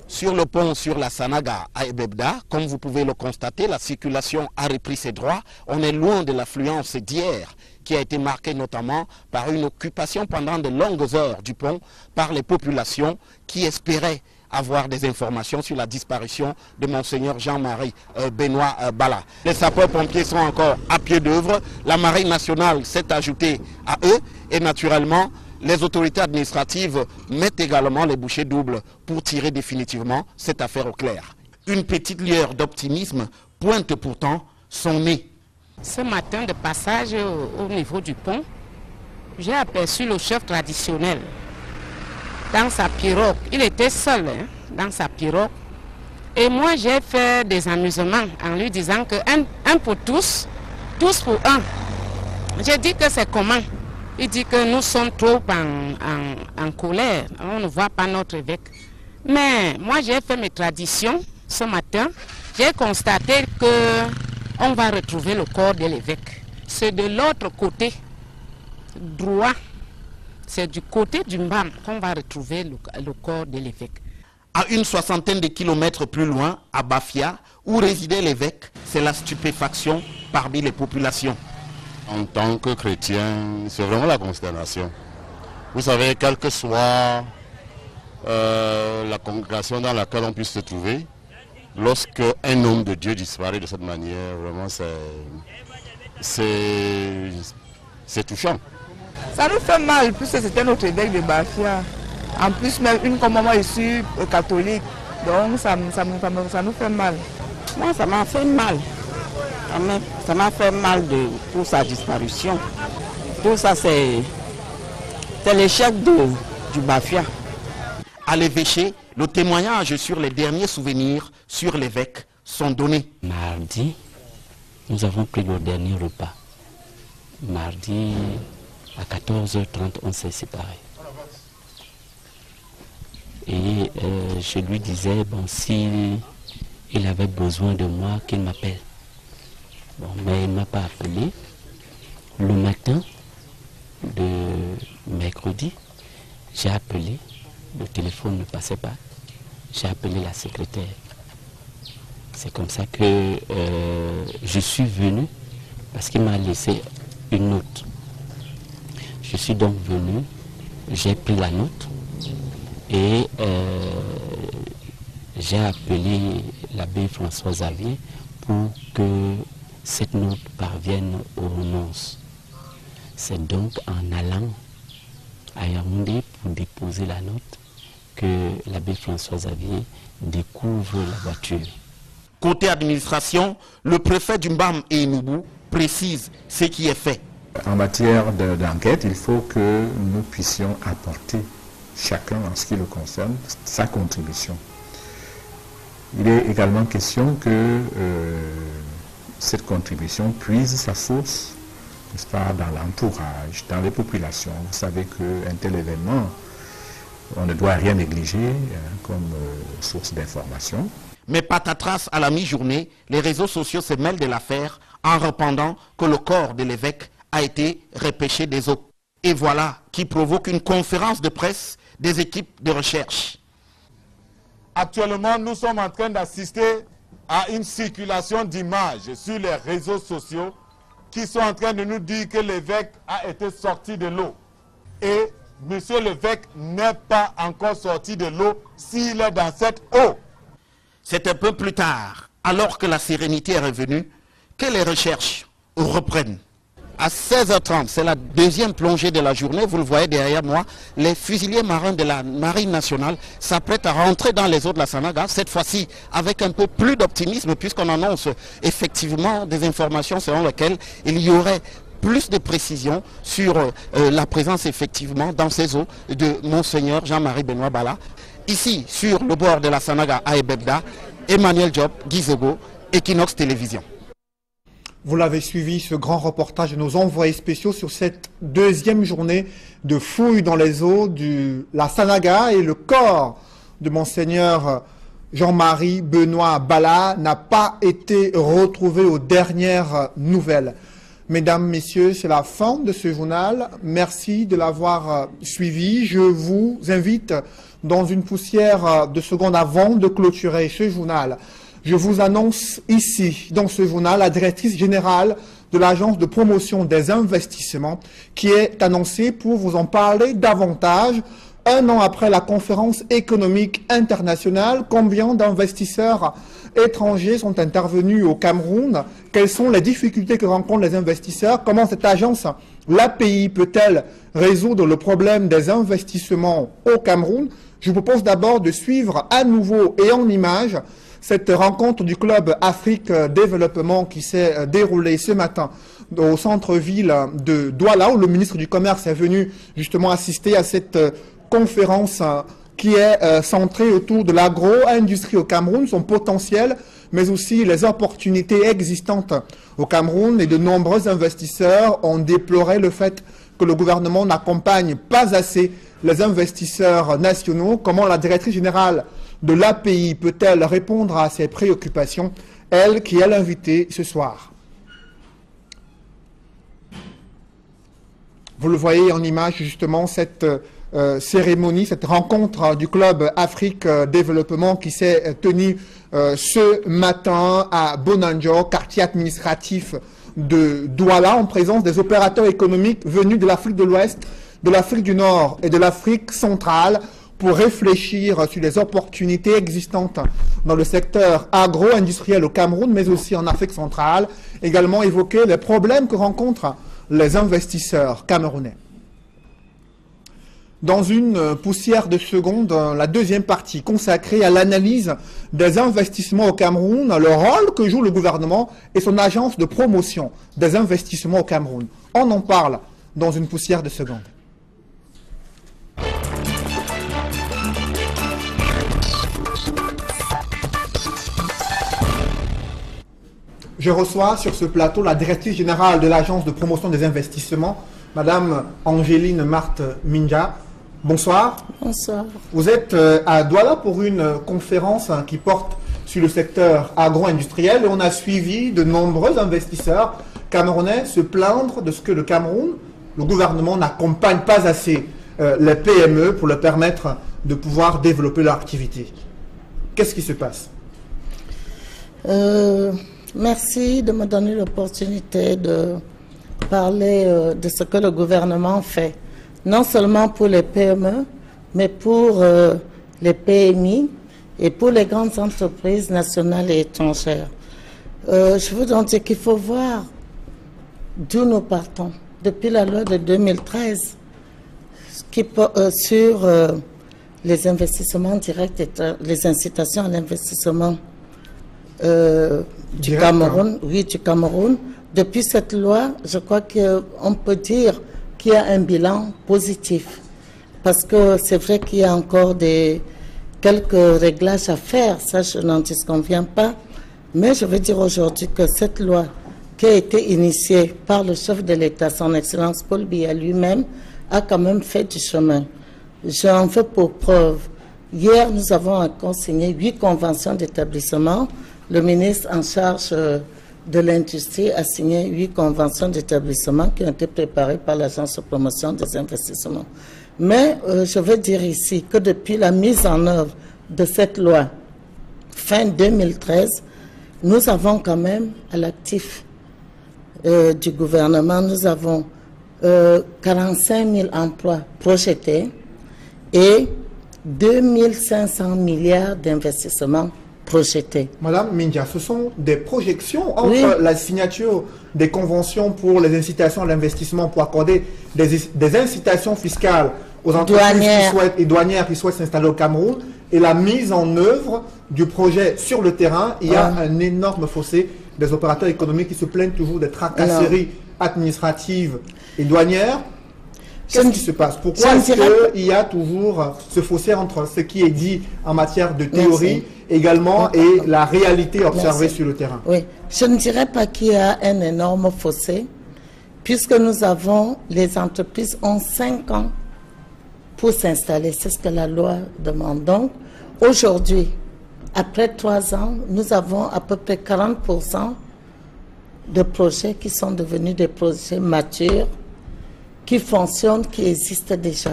Sur le pont sur la Sanaga à Ebebda, comme vous pouvez le constater, la circulation a repris ses droits. On est loin de l'affluence d'hier, qui a été marquée notamment par une occupation pendant de longues heures du pont par les populations qui espéraient avoir des informations sur la disparition de Monseigneur Jean-Marie Benoît Bala. Les sapeurs-pompiers sont encore à pied d'œuvre, la Marine nationale s'est ajoutée à eux et naturellement les autorités administratives mettent également les bouchées doubles pour tirer définitivement cette affaire au clair. Une petite lueur d'optimisme pointe pourtant son nez. Ce matin de passage au niveau du pont, j'ai aperçu le chef traditionnel dans sa pirogue. Il était seul dans sa pirogue. Et moi, j'ai fait des amusements en lui disant que un pour tous, tous pour un. J'ai dit que c'est comment? Il dit que nous sommes trop en colère. On ne voit pas notre évêque. Mais moi, j'ai fait mes traditions ce matin. J'ai constaté qu'on va retrouver le corps de l'évêque. C'est de l'autre côté droit. C'est du côté du Mbam qu'on va retrouver le corps de l'évêque. À une soixantaine de kilomètres plus loin, à Bafia, où résidait l'évêque, c'est la stupéfaction parmi les populations. En tant que chrétien, c'est vraiment la consternation. Vous savez, quelle que soit la congrégation dans laquelle on puisse se trouver, lorsque un homme de Dieu disparaît de cette manière, vraiment c'est touchant. Ça nous fait mal, puisque c'était notre évêque de Bafia. En plus, même une comme moi, je suis catholique. Donc ça nous fait mal. Moi, ça m'a fait mal. Ça m'a fait mal pour sa disparition. Tout ça, c'est l'échec du Bafia. À l'évêché, le témoignage sur les derniers souvenirs sur l'évêque sont donnés. Mardi, nous avons pris le dernier repas. Mardi, à 14h30, on s'est séparés. Et je lui disais, bon, s'il avait besoin de moi, qu'il m'appelle. Bon, mais il ne m'a pas appelé. Le matin de mercredi, j'ai appelé. Le téléphone ne passait pas. J'ai appelé la secrétaire. C'est comme ça que je suis venu, parce qu'il m'a laissé une note. Je suis donc venu, j'ai pris la note et j'ai appelé l'abbé François Xavier pour que cette note parvienne aux nonces. C'est donc en allant à Yaoundé pour déposer la note que l'abbé François Xavier découvre la voiture. Côté administration, le préfet du Mbam et Noubou précise ce qui est fait. En matière d'enquête, il faut que nous puissions apporter chacun, en ce qui le concerne, sa contribution. Il est également question que cette contribution puise sa source, n'est-ce pas, dans l'entourage, dans les populations. Vous savez qu'un tel événement, on ne doit rien négliger comme source d'information. Mais patatras, à la mi-journée, les réseaux sociaux se mêlent de l'affaire en répandant que le corps de l'évêque a été repêché des eaux. Et voilà qui provoque une conférence de presse des équipes de recherche. Actuellement, nous sommes en train d'assister à une circulation d'images sur les réseaux sociaux qui sont en train de nous dire que l'évêque a été sorti de l'eau. Et monsieur l'évêque n'est pas encore sorti de l'eau s'il est dans cette eau. C'est un peu plus tard, alors que la sérénité est revenue, que les recherches reprennent. À 16h30, c'est la deuxième plongée de la journée. Vous le voyez derrière moi, les fusiliers marins de la Marine nationale s'apprêtent à rentrer dans les eaux de la Sanaga, cette fois-ci avec un peu plus d'optimisme, puisqu'on annonce effectivement des informations selon lesquelles il y aurait plus de précisions sur la présence effectivement dans ces eaux de Monseigneur Jean-Marie Benoît Bala. Ici, sur le bord de la Sanaga à Ebebda, Emmanuel Diop, Guizego, Equinox Télévision. Vous l'avez suivi, ce grand reportage de nos envoyés spéciaux sur cette deuxième journée de fouilles dans les eaux de la Sanaga, et le corps de Monseigneur Jean-Marie Benoît Bala n'a pas été retrouvé aux dernières nouvelles. Mesdames, Messieurs, c'est la fin de ce journal. Merci de l'avoir suivi. Je vous invite dans une poussière de secondes avant de clôturer ce journal. Je vous annonce ici, dans ce journal, la directrice générale de l'Agence de promotion des investissements qui est annoncée pour vous en parler davantage. Un an après la conférence économique internationale, combien d'investisseurs étrangers sont intervenus au Cameroun? Quelles sont les difficultés que rencontrent les investisseurs? Comment cette agence, l'API, peut-elle résoudre le problème des investissements au Cameroun? Je vous propose d'abord de suivre à nouveau et en images cette rencontre du Club Afrique Développement qui s'est déroulée ce matin au centre-ville de Douala, où le ministre du Commerce est venu justement assister à cette conférence qui est centrée autour de l'agro-industrie au Cameroun, son potentiel, mais aussi les opportunités existantes au Cameroun. Et de nombreux investisseurs ont déploré le fait que le gouvernement n'accompagne pas assez les investisseurs nationaux. Comment la directrice générale de l'API peut-elle répondre à ces préoccupations, elle qui est l'invitée ce soir? Vous le voyez en image justement, cette cérémonie, cette rencontre du Club Afrique Développement qui s'est tenue ce matin à Bonanjo, quartier administratif de Douala, en présence des opérateurs économiques venus de l'Afrique de l'Ouest, de l'Afrique du Nord et de l'Afrique centrale pour réfléchir sur les opportunités existantes dans le secteur agro-industriel au Cameroun, mais aussi en Afrique centrale, également évoquer les problèmes que rencontrent les investisseurs camerounais. Dans une poussière de secondes, la deuxième partie consacrée à l'analyse des investissements au Cameroun, le rôle que joue le gouvernement et son agence de promotion des investissements au Cameroun. On en parle dans une poussière de secondes. Je reçois sur ce plateau la directrice générale de l'Agence de promotion des investissements, Madame Angéline Marthe Minja. Bonsoir. Bonsoir. Vous êtes à Douala pour une conférence qui porte sur le secteur agro-industriel et on a suivi de nombreux investisseurs camerounais se plaindre de ce que le Cameroun, le gouvernement n'accompagne pas assez les PME pour leur permettre de pouvoir développer leur activité. Qu'est-ce qui se passe? Merci de me donner l'opportunité de parler de ce que le gouvernement fait, non seulement pour les PME, mais pour les PMI et pour les grandes entreprises nationales et étrangères. Je veux donc dire qu'il faut voir d'où nous partons. Depuis la loi de 2013, sur les investissements directs et les incitations à l'investissement du Cameroun, oui, du Cameroun. Depuis cette loi, je crois qu'on peut dire qu'il y a un bilan positif. Parce que c'est vrai qu'il y a encore quelques réglages à faire, ça je n'en disconviens pas. Mais je veux dire aujourd'hui que cette loi qui a été initiée par le chef de l'État, son Excellence Paul Biya lui-même, a quand même fait du chemin. J'en veux pour preuve. Hier, nous avons consigné 8 conventions d'établissement. Le ministre en charge de l'industrie a signé 8 conventions d'établissement qui ont été préparées par l'Agence de promotion des investissements. Mais je veux dire ici que depuis la mise en œuvre de cette loi, fin 2013, nous avons quand même à l'actif du gouvernement, nous avons 45 000 emplois projetés et 2500 milliards d'investissements projetés. Madame Minja, ce sont des projections entre la signature des conventions pour les incitations à l'investissement pour accorder des incitations fiscales aux entreprises douanières qui souhaitent s'installer au Cameroun et la mise en œuvre du projet sur le terrain. Il y a un énorme fossé des opérateurs économiques qui se plaignent toujours des tracasseries administratives et douanières. Qu'est-ce qui se passe? Pourquoi est-ce qu'il y a toujours ce fossé entre ce qui est dit en matière de théorie également et la réalité observée sur le terrain? Oui, je ne dirais pas qu'il y a un énorme fossé, puisque nous avons, les entreprises ont 5 ans pour s'installer. C'est ce que la loi demande. Donc, aujourd'hui, après 3 ans, nous avons à peu près 40% de projets qui sont devenus des projets matures, qui fonctionnent, qui existent déjà.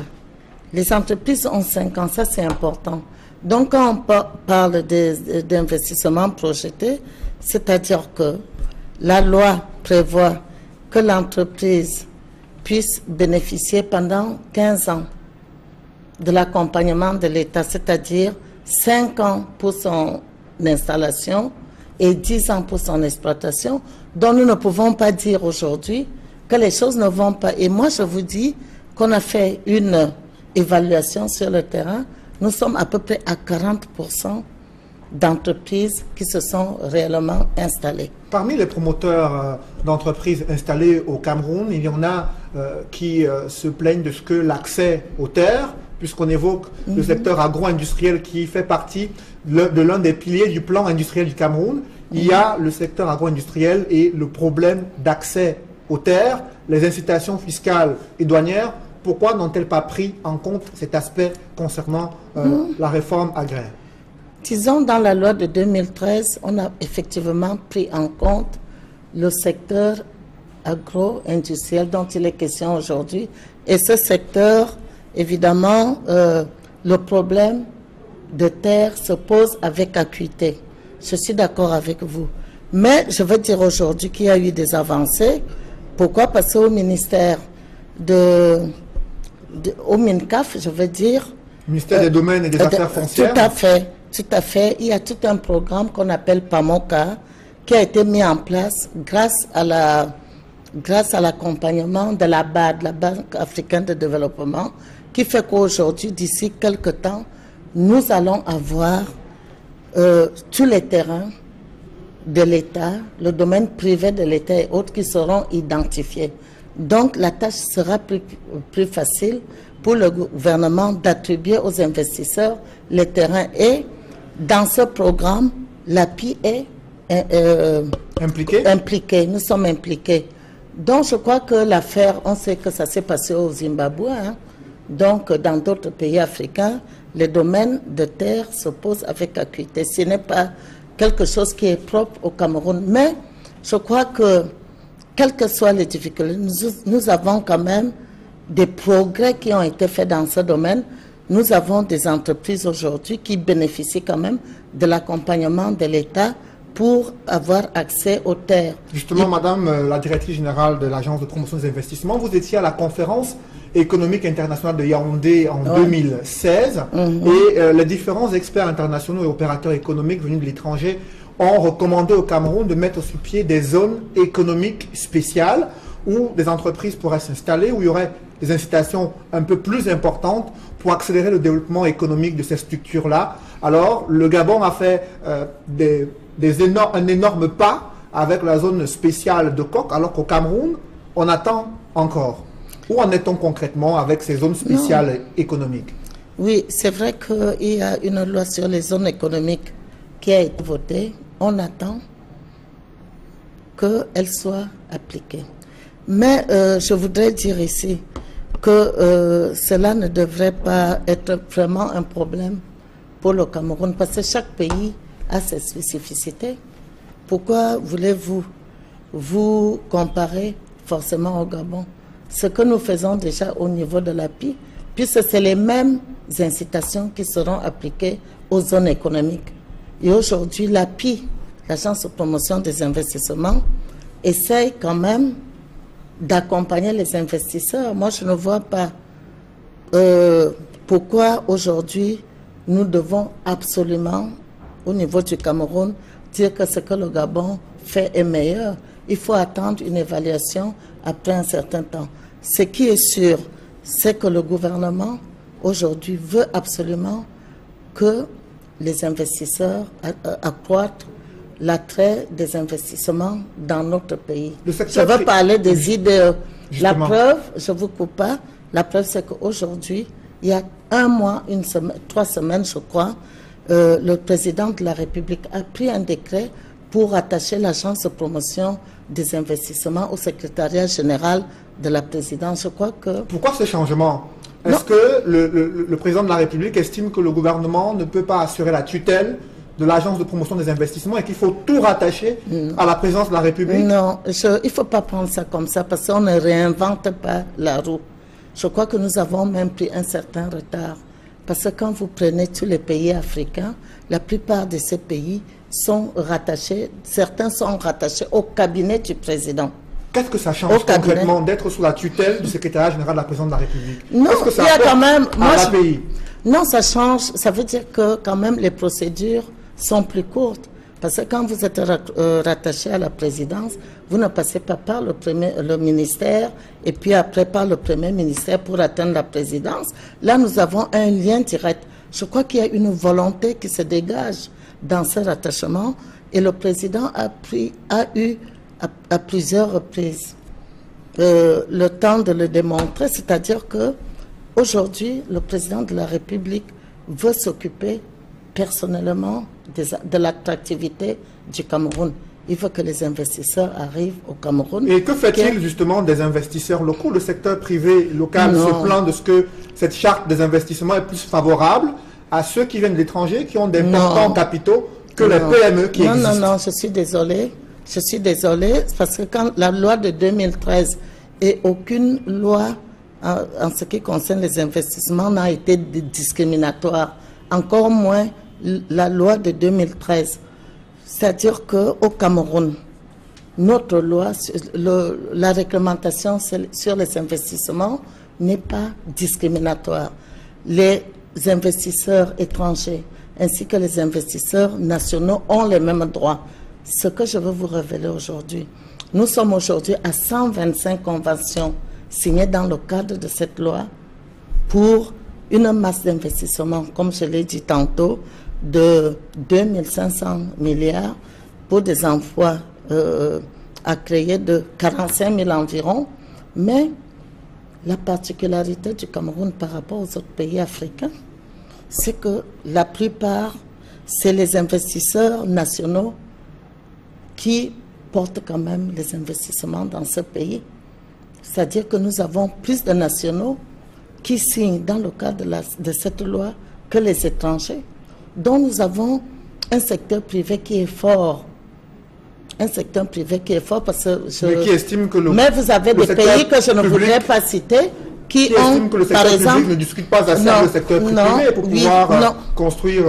Les entreprises ont 5 ans, ça c'est important. Donc quand on parle d'investissement projeté, c'est-à-dire que la loi prévoit que l'entreprise puisse bénéficier pendant 15 ans de l'accompagnement de l'État, c'est-à-dire 5 ans pour son installation et 10 ans pour son exploitation, dont nous ne pouvons pas dire aujourd'hui que les choses ne vont pas. Et moi, je vous dis qu'on a fait une évaluation sur le terrain. Nous sommes à peu près à 40% d'entreprises qui se sont réellement installées. Parmi les promoteurs d'entreprises installées au Cameroun, il y en a qui se plaignent de ce que l'accès aux terres, puisqu'on évoque le secteur agro-industriel qui fait partie de l'un des piliers du plan industriel du Cameroun. Il y a le secteur agro-industriel et le problème d'accès aux terres, les incitations fiscales et douanières. Pourquoi n'ont-elles pas pris en compte cet aspect concernant la réforme agraire? Disons, dans la loi de 2013, on a effectivement pris en compte le secteur agro-industriel dont il est question aujourd'hui. Et ce secteur, évidemment, le problème de terre se pose avec acuité. Je suis d'accord avec vous. Mais je veux dire aujourd'hui qu'il y a eu des avancées. Pourquoi? Parce qu'au ministère au MINCAF, je veux dire... Ministère des Domaines et des Affaires foncières. Tout à fait. Il y a tout un programme qu'on appelle PAMOCA qui a été mis en place grâce à l'accompagnement de la BAD, la Banque africaine de développement, qui fait qu'aujourd'hui, d'ici quelques temps, nous allons avoir tous les terrains de l'État, le domaine privé de l'État et autres qui seront identifiés. Donc la tâche sera plus facile pour le gouvernement d'attribuer aux investisseurs les terrains. Et dans ce programme, l'API est impliquée. Nous sommes impliqués. Donc je crois que l'affaire, on sait que ça s'est passé au Zimbabwe, hein. Donc dans d'autres pays africains, les domaines de terre se posent avec acuité. Ce n'est pas quelque chose qui est propre au Cameroun. Mais je crois que, quelles que soient les difficultés, nous avons quand même des progrès qui ont été faits dans ce domaine. Nous avons des entreprises aujourd'hui qui bénéficient quand même de l'accompagnement de l'État pour avoir accès aux terres. Justement, Madame la directrice générale de l'Agence de promotion des investissements, vous étiez à la conférence économique internationale de Yaoundé en 2016 et les différents experts internationaux et opérateurs économiques venus de l'étranger ont recommandé au Cameroun de mettre sur pied des zones économiques spéciales où des entreprises pourraient s'installer, où il y aurait des incitations un peu plus importantes pour accélérer le développement économique de ces structures-là. Alors, le Gabon a fait un énorme pas avec la zone spéciale de Coq, alors qu'au Cameroun, on attend encore. Où en est-on concrètement avec ces zones spéciales économiques? Oui, c'est vrai qu'il y a une loi sur les zones économiques qui a été votée. On attend qu'elle soit appliquée. Mais je voudrais dire ici que cela ne devrait pas être vraiment un problème pour le Cameroun, parce que chaque pays a ses spécificités. Pourquoi voulez-vous vous comparer forcément au Gabon? Ce que nous faisons déjà au niveau de l'API, puisque c'est les mêmes incitations qui seront appliquées aux zones économiques. Et aujourd'hui, l'API, l'Agence de promotion des investissements, essaye quand même d'accompagner les investisseurs. Moi, je ne vois pas pourquoi aujourd'hui nous devons absolument, au niveau du Cameroun, dire que ce que le Gabon fait est meilleur. Il faut attendre une évaluation après un certain temps. Ce qui est sûr, c'est que le gouvernement, aujourd'hui, veut absolument que les investisseurs accroissent l'attrait des investissements dans notre pays. Je veux parler des idées. La preuve, je ne vous coupe pas, La preuve, c'est qu'aujourd'hui, il y a 1 mois, 3 semaines, je crois, le président de la République a pris un décret pour attacher l'agence de promotion des investissements au secrétariat général de la présidence. Je crois que... Pourquoi ce changement? Est-ce que le président de la République estime que le gouvernement ne peut pas assurer la tutelle de l'agence de promotion des investissements et qu'il faut tout rattacher à la présidence de la République? Non, il ne faut pas prendre ça comme ça parce qu'on ne réinvente pas la roue. Je crois que nous avons même pris un certain retard. Parce que quand vous prenez tous les pays africains, la plupart de ces pays sont rattachés, certains sont rattachés au cabinet du président. Qu'est-ce que ça change concrètement d'être sous la tutelle du secrétariat général de la présidence de la République? Non, qu'est-ce que ça il y a quand même... pays? Non, ça change. Ça veut dire que quand même les procédures sont plus courtes. Parce que quand vous êtes rattaché à la présidence, vous ne passez pas par le ministère et puis après par le premier ministère pour atteindre la présidence. Là, nous avons un lien direct. Je crois qu'il y a une volonté qui se dégage dans ce rattachement et le président a eu à plusieurs reprises le temps de le démontrer, c'est-à-dire que aujourd'hui, le président de la République veut s'occuper personnellement de l'attractivité du Cameroun. Il veut que les investisseurs arrivent au Cameroun. Et que fait-il justement des investisseurs locaux? Le secteur privé local se plaint de ce que cette charte des investissements est plus favorable à ceux qui viennent de l'étranger, qui ont d'importants capitaux, que les PME qui existent. Non, je suis désolée. Je suis désolée parce que quand la loi de 2013 et aucune loi en ce qui concerne les investissements n'a été discriminatoire, encore moins la loi de 2013. C'est-à-dire qu'au Cameroun, notre loi, la réglementation sur les investissements n'est pas discriminatoire. Les investisseurs étrangers ainsi que les investisseurs nationaux ont les mêmes droits. Ce que je veux vous révéler aujourd'hui, nous sommes aujourd'hui à 125 conventions signées dans le cadre de cette loi pour une masse d'investissement, comme je l'ai dit tantôt, de 2500 milliards pour des emplois à créer de 45 000 environ. Mais la particularité du Cameroun par rapport aux autres pays africains, c'est que la plupart, c'est les investisseurs nationaux qui portent quand même les investissements dans ce pays. C'est-à-dire que nous avons plus de nationaux qui signent dans le cadre de cette loi que les étrangers. Donc nous avons un secteur privé qui est fort. Un secteur privé qui est fort parce que mais qui estime que mais vous avez des pays que je ne voudrais pas citer qui ont, estime que le secteur par exemple, public ne discute pas assez le secteur privé pour pouvoir construire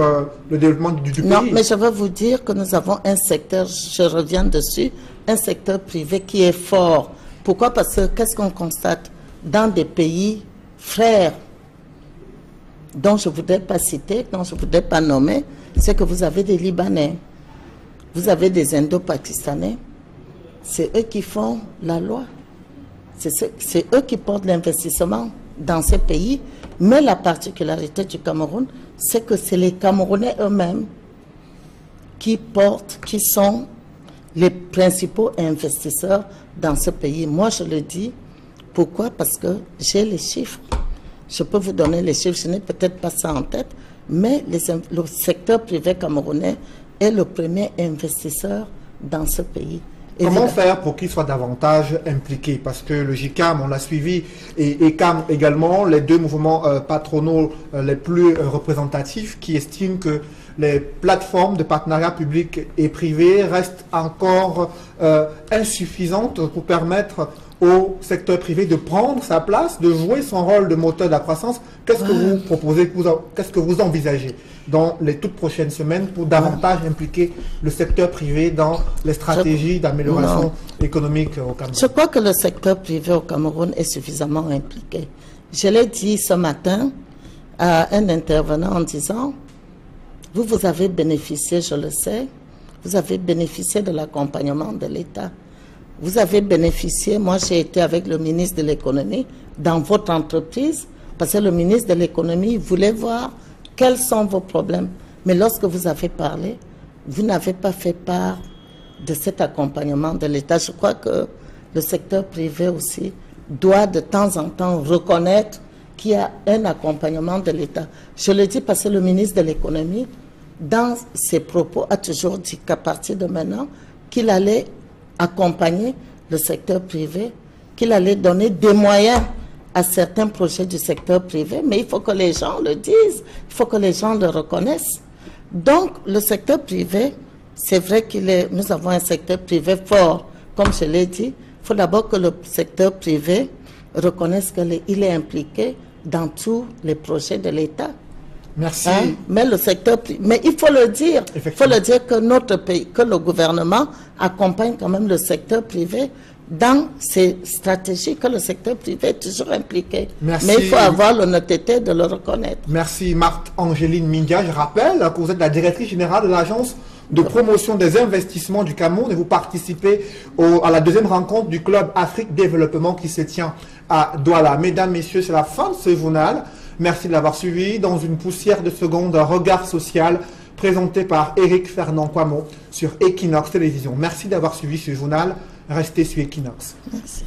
le développement du pays. Non, mais je veux vous dire que nous avons un secteur, je reviens dessus, un secteur privé qui est fort. Pourquoi? Parce que qu'est-ce qu'on constate dans des pays frères dont je ne voudrais pas citer, dont je ne voudrais pas nommer, c'est que vous avez des Libanais, vous avez des Indo-Pakistanais, c'est eux qui font la loi, c'est eux qui portent l'investissement dans ces pays, mais la particularité du Cameroun, c'est que c'est les Camerounais eux-mêmes qui sont les principaux investisseurs dans ce pays. Moi, je le dis, pourquoi? Parce que j'ai les chiffres. Je peux vous donner les chiffres, je n'ai peut-être pas ça en tête, mais le secteur privé camerounais est le premier investisseur dans ce pays. Comment faire pour qu'il soit davantage impliqué? Parce que le JICAM, on l'a suivi, et CAM également, les deux mouvements patronaux les plus représentatifs qui estiment que les plateformes de partenariat public et privé restent encore insuffisantes pour permettre au secteur privé de prendre sa place, de jouer son rôle de moteur de la croissance. Qu'est-ce que vous proposez, qu'est-ce que vous envisagez dans les toutes prochaines semaines pour davantage impliquer le secteur privé dans les stratégies d'amélioration économique au Cameroun? Je crois que le secteur privé au Cameroun est suffisamment impliqué. Je l'ai dit ce matin à un intervenant en disant, vous avez bénéficié, je le sais, vous avez bénéficié de l'accompagnement de l'État. Vous avez bénéficié, moi j'ai été avec le ministre de l'économie dans votre entreprise, parce que le ministre de l'économie voulait voir quels sont vos problèmes. Mais lorsque vous avez parlé, vous n'avez pas fait part de cet accompagnement de l'État. Je crois que le secteur privé aussi doit de temps en temps reconnaître qu'il y a un accompagnement de l'État. Je le dis parce que le ministre de l'économie, dans ses propos, a toujours dit qu'à partir de maintenant, qu'il allait accompagner le secteur privé, qu'il allait donner des moyens à certains projets du secteur privé, mais il faut que les gens le disent, il faut que les gens le reconnaissent. Donc, le secteur privé, c'est vrai nous avons un secteur privé fort, comme je l'ai dit. Il faut d'abord que le secteur privé reconnaisse qu'il est impliqué dans tous les projets de l'État. Merci. Mais le secteur privé, mais il faut le dire, que notre pays, que le gouvernement accompagne quand même le secteur privé dans ces stratégies, que le secteur privé est toujours impliqué. Merci. Mais il faut avoir l'honnêteté de le reconnaître. Merci Marthe-Angéline Mindia. Je rappelle que vous êtes la directrice générale de l'agence de promotion des investissements du Cameroun et vous participez à la deuxième rencontre du Club Afrique Développement qui se tient à Douala. Mesdames, Messieurs, c'est la fin de ce journal. Merci de l'avoir suivi. Dans une poussière de seconde, un regard social présenté par Éric Fernand Kwamo sur Equinox Télévision. Merci d'avoir suivi ce journal. Restez sur Equinox. Merci.